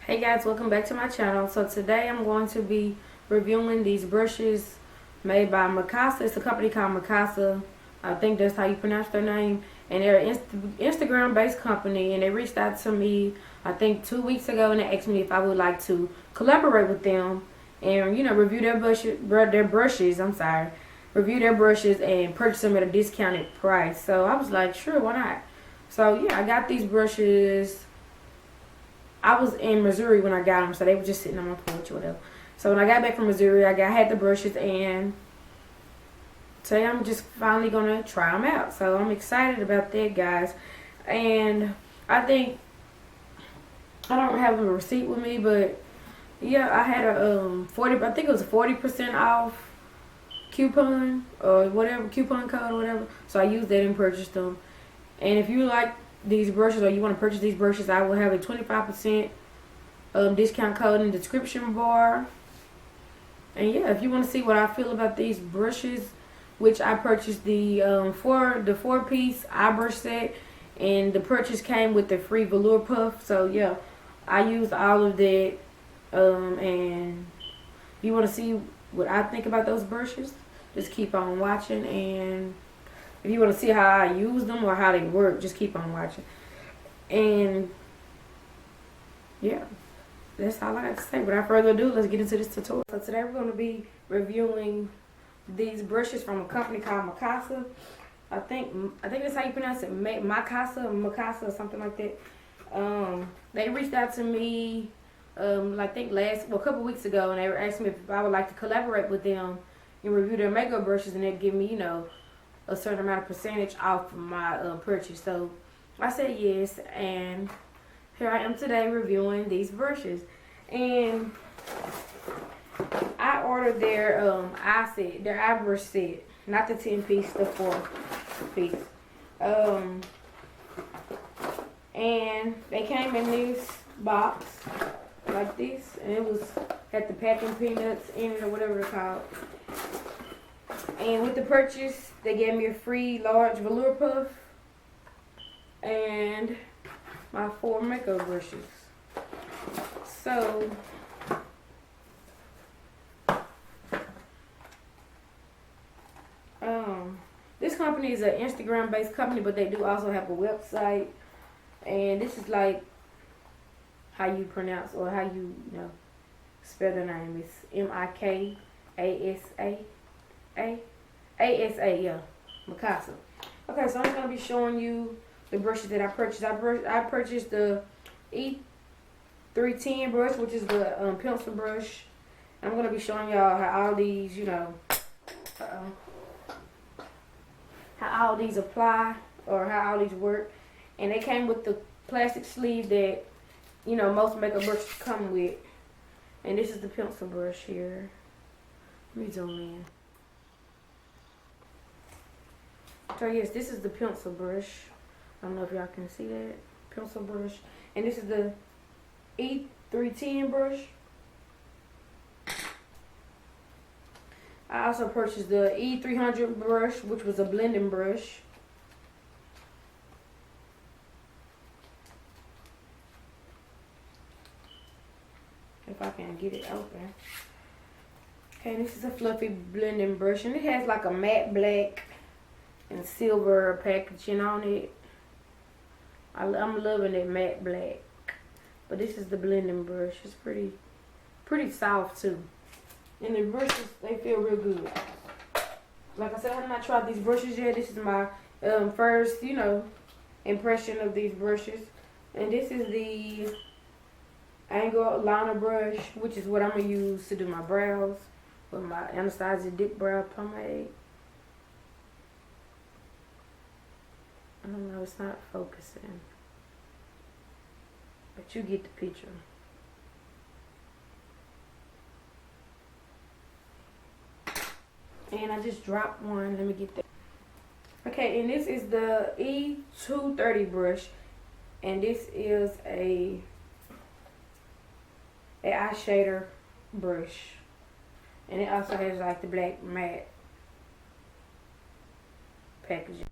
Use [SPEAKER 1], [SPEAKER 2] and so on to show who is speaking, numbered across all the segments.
[SPEAKER 1] Hey guys, welcome back to my channel. So today I'm going to be reviewing these brushes made by Mikasa. It's a company called Mikasa. I think that's how you pronounce their name. And they're an Instagram based company, and they reached out to me I think 2 weeks ago, and they asked me if I would like to collaborate with them and review their brushes, review their brushes and purchase them at a discounted price. So I was like, sure, why not? So yeah, I got these brushes. I was in Missouri when I got them, so they were just sitting on my porch or whatever. So when I got back from Missouri, I had the brushes, and today I'm just finally gonna try them out. So I'm excited about that, guys. And I think I don't have a receipt with me, but yeah, I had a 40. I think it was a 40% off coupon or whatever, coupon code or whatever. So I used that and purchased them. And if you like these brushes or you want to purchase these brushes, I will have a 25% discount code in the description bar. And yeah, if you want to see what I feel about these brushes, which I purchased the four-piece eye brush set, and the purchase came with the free velour puff. So yeah, I used all of that. And if you want to see what I think about those brushes, just keep on watching. And if you want to see how I use them or how they work, just keep on watching. And yeah, that's all I got to say. Without further ado, let's get into this tutorial. So today we're going to be reviewing these brushes from a company called Mikasa. I think that's how you pronounce it, Mikasa or something like that. They reached out to me, I think a couple weeks ago, and they were asking me if I would like to collaborate with them and review their makeup brushes, and they'd give me, a certain amount of percentage off of my purchase. So I said yes, and here I am today reviewing these brushes. And I ordered their eye brush set, not the 10-piece, the 4-piece. And they came in this box like this, and it had the packing peanuts in it or whatever they're called. And with the purchase, they gave me a free large velour puff and my 4 makeup brushes. So this company is an Instagram based company, but they do also have a website. And this is like how you pronounce or how you spell the name. It's Mikasa. Yeah, Mikasa. Okay, so I'm gonna be showing you the brushes that I purchased. I purchased the E310 brush, which is the pencil brush. I'm gonna be showing y'all how all these, how all these apply or how all these work. And they came with the plastic sleeve that most makeup brushes come with. And this is the pencil brush here. Let me zoom in. So yes, this is the pencil brush. I don't know if y'all can see that. Pencil brush. And this is the E310 brush. I also purchased the E300 brush, which was a blending brush. If I can get it open. Okay, this is a fluffy blending brush, and it has like a matte black and silver packaging on it. I'm loving it matte black. But this is the blending brush. It's pretty soft too. And the brushes, they feel real good. Like I said, I have not tried these brushes yet. This is my first, impression of these brushes. And this is the angle liner brush, which is what I'm going to use to do my brows with my Anastasia Dip Brow Pomade. I don't know, it's not focusing, but you get the picture. And I just dropped one. Let me get that. Okay, and this is the E230 brush, and this is a eye shader brush, and it also has like the black matte packaging.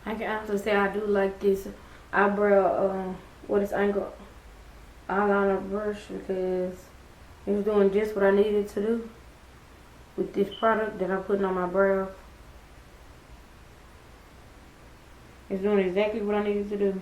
[SPEAKER 1] I can honestly say I do like this eyebrow, what is angle eyeliner brush because it was doing just what I needed to do with this product that I'm putting on my brows. It's doing exactly what I needed to do.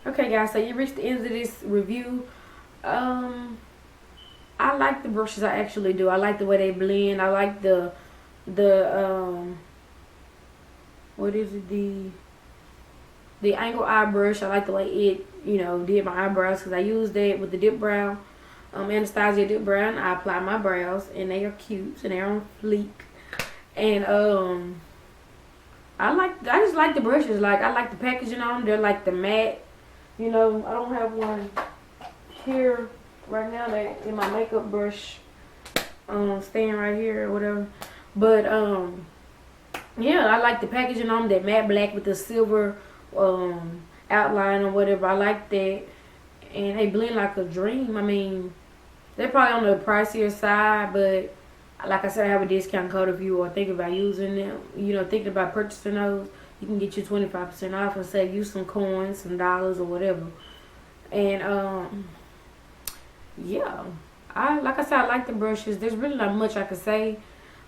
[SPEAKER 1] Okay, guys, so you reached the end of this review. Um, I like the brushes. I actually do. I like the way they blend. I like the what is it, the angle eye brush. I like the way it did my eyebrows because I used that with the dip brow, Anastasia dip brow, and I apply my brows, and they are cute and they're on fleek. And I just like the brushes. Like, I like the packaging on them. They're like the matte. I don't have one here right now that in my makeup brush stand right here or whatever. But yeah, I like the packaging on them, that matte black with the silver outline or whatever. I like that. And they blend like a dream. I mean, they're probably on the pricier side, but like I said, I have a discount code if you are thinking about using them, thinking about purchasing those. You can get you 25% off and save you some coins, some dollars, or whatever. And yeah, like I said, I like the brushes. There's really not much I could say.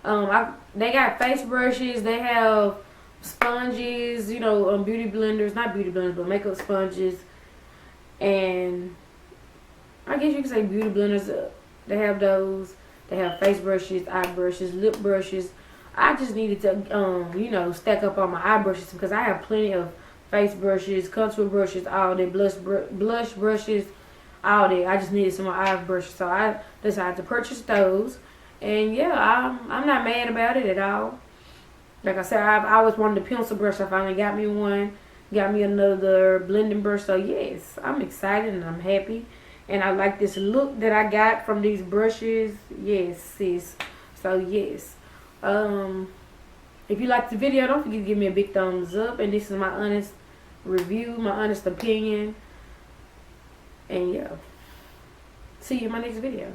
[SPEAKER 1] They got face brushes. They have sponges, you know, beauty blenders, not beauty blenders, but makeup sponges. And I guess you could say beauty blenders. They have those. They have face brushes, eye brushes, lip brushes. I just needed to, you know, stack up on my eye brushes because I have plenty of face brushes, contour brushes, all that, blush brushes, all that. I just needed some more eye brushes, so I decided to purchase those. And yeah, I'm not mad about it at all. Like I said, I've always wanted a pencil brush. I finally got me one. Got me another blending brush. So yes, I'm excited and I'm happy. And I like this look that I got from these brushes. Yes, sis. So yes. If you liked the video, don't forget to give me a big thumbs up. And this is my honest review, my honest opinion. And yeah. See you in my next video.